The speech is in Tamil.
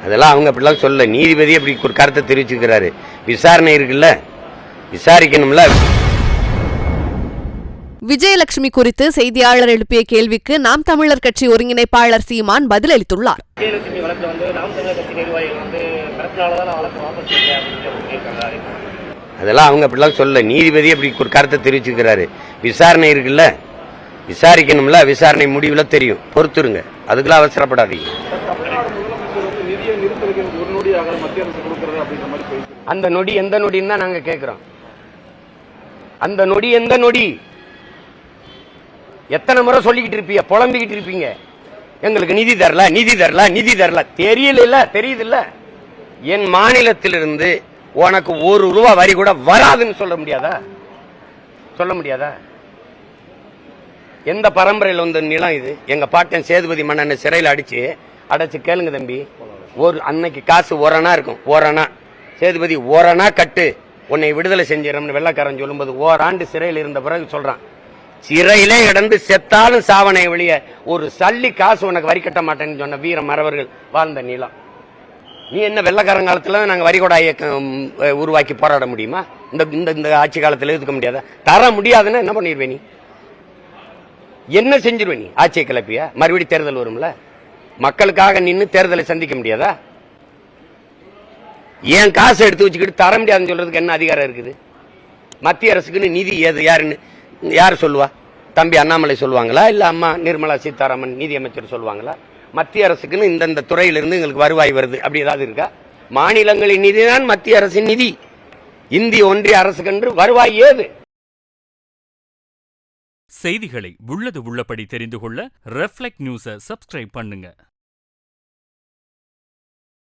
அதெல்லாம் அவங்க அப்படிலாம் சொல்ல. நீதிபதி அப்படி ஒரு கருத்தை தெரிவிச்சுக்கிறாரு. விசாரணை இருக்குல்ல, விசாரிக்கணும்ல. விஜயலட்சுமி குறித்து செய்தியாளர் எழுப்பிய கேள்விக்கு நாம் தமிழர் கட்சி ஒருங்கிணைப்பாளர் சீமான் பதிலளித்துள்ளார். விஜயலட்சுமி வழக்கு நாம் தமிழர் கட்சி நிர்வாகிகள் வழக்கு வாபஸ் செய்ய. அதெல்லாம் அவங்க அப்படிலாம் சொல்ல. நீதிபதி அப்படி ஒரு கருத்தை தெரிவிச்சுக்கிறாரு. விசாரணை இருக்குல்ல, விசாரிக்கணும்ல. விசாரணை முடிவுல தெரியும், பொறுத்துருங்க. அதுக்கெல்லாம் அவசரப்படாதீங்க. அந்த நொடி எந்த நொடின்னு தான் நாங்க கேட்கிறோம். அந்த நொடி எந்த நொடி? எத்தனை முறை சொல்லிக்கிட்டு இருப்பீங்க, புலம்பிக்கிட்டு இருப்பீங்க, எங்களுக்கு நிதி தரல, நிதி தரல, நிதி தரல. தெரியல, தெரியுது இல்ல. என் மாநிலத்திலிருந்து உனக்கு ₹1 வரி கூட வராதுன்னு சொல்ல முடியாதா? சொல்ல முடியாதா? எந்த பரம்பரையில் வந்த நிலம் இது? எங்க பாட்டன் சேதுபதி மன்னனை சிறையில் அடைச்சு கேளுங்க தம்பி. ஒரு அன்னைக்கு காசு ஓரணா இருக்கும். ஓரணா சேதுபதி ஓரணா கட்டு, உன்னை விடுதலை செஞ்சிடறோம்னு வெள்ளக்காரன் சொல்லும்போது ஓராண்டு சிறையில் இருந்த பிறகு சொல்றான், சிறையிலே இடந்து செத்தாலும் சாவனை வெளிய ஒரு சல்லி காசு உனக்கு வரி கட்ட மாட்டேன்னு சொன்ன வீர மறவர்கள் வாழ்ந்த நிலம். நீ என்ன வெள்ளக்காரங்காலத்துல நாங்க வரிகொடா இயக்கம் உருவாக்கி போராட முடியுமா? இந்த ஆட்சி காலத்துல இருக்க முடியாதா? தர முடியாதுன்னா என்ன பண்ணிடுவே? நீ என்ன செஞ்சிருவே? நீ ஆட்சியை கிளப்பியா? மறுபடியும் தேர்தல் வரும்ல. மக்களுக்காக நின்று தேர்தலை சந்திக்க முடியாதா? ஏன் காசு எடுத்து வச்சுக்கிட்டு தர முடியாதுன்னு சொல்றதுக்கு என்ன அதிகாரம் இருக்குது? மத்திய அரசுக்குன்னு நிதி ஏது யாருன்னு யார் சொல்லுவா? தம்பி அண்ணாமலை சொல்லுவாங்களா, இல்ல அம்மா நிர்மலா சீதாராமன் நிதியமைச்சர் சொல்லுவாங்களா? மத்திய அரசுக்குன்னு இந்த துறையிலிருந்து எங்களுக்கு வருவாய் வருது அப்படி ஏதாவது இருக்கா? மாநிலங்களின் நிதிதான் மத்திய அரசின் நிதி. இந்திய ஒன்றிய அரசுக்கென்று வருவாய் ஏது? செய்திகளை உள்ளது உள்ளபடி தெரிந்து கொள்ள ரெஃப்ளெக்ட் நியூஸை சப்ஸ்கிரைப் பண்ணுங்க.